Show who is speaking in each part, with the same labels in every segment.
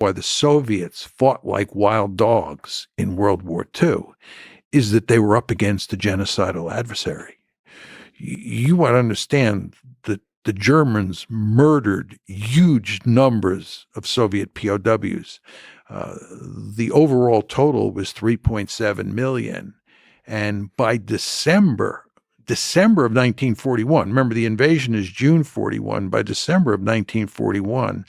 Speaker 1: why the Soviets fought like wild dogs in World War II is that they were up against a genocidal adversary. You want to understand that the Germans murdered huge numbers of Soviet POWs. The overall total was 3.7 million. And by December of 1941, remember the invasion is June 41, by December of 1941,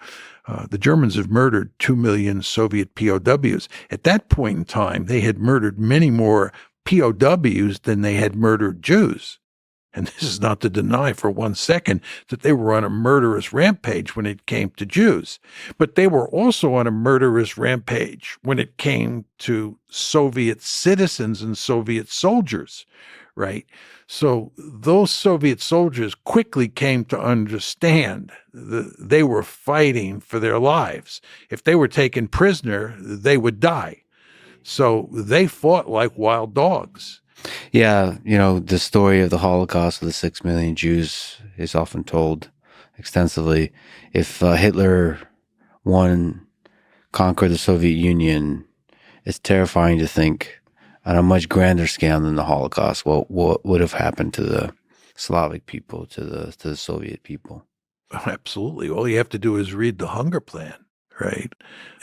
Speaker 1: the Germans have murdered 2 million Soviet POWs. At that point in time, they had murdered many more POWs than they had murdered Jews. And this is not to deny for one second that they were on a murderous rampage when it came to Jews. But they were also on a murderous rampage when it came to Soviet citizens and Soviet soldiers, right? So those Soviet soldiers quickly came to understand that they were fighting for their lives. If they were taken prisoner, they would die. So they fought like wild dogs.
Speaker 2: Yeah, the story of the Holocaust of the 6 million Jews is often told extensively. If Hitler conquered the Soviet Union, it's terrifying to think on a much grander scale than the Holocaust what would have happened to the Slavic people, to the Soviet people.
Speaker 1: Absolutely. All you have to do is read the Hunger Plan, right?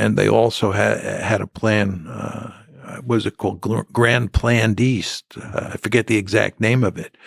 Speaker 1: And they also had a plan. Was it called Grand Plan East? I forget the exact name of it,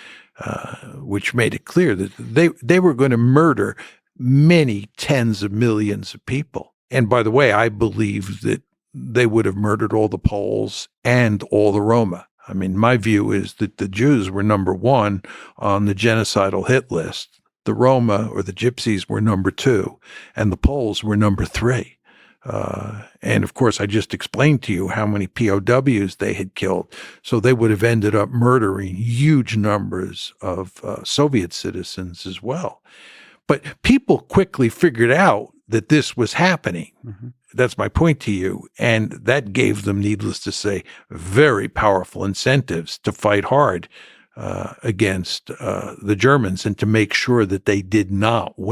Speaker 1: which made it clear that they were going to murder many tens of millions of people. And by the way, I believe that they would have murdered all the Poles and all the Roma. I mean, my view is that the Jews were number one on the genocidal hit list. The Roma or the Gypsies were number two, and the Poles were number three. And of course, I just explained to you how many POWs they had killed. So they would have ended up murdering huge numbers of Soviet citizens as well. But people quickly figured out that this was happening. Mm-hmm. That's my point to you. And that gave them, needless to say, very powerful incentives to fight hard against the Germans and to make sure that they did not win.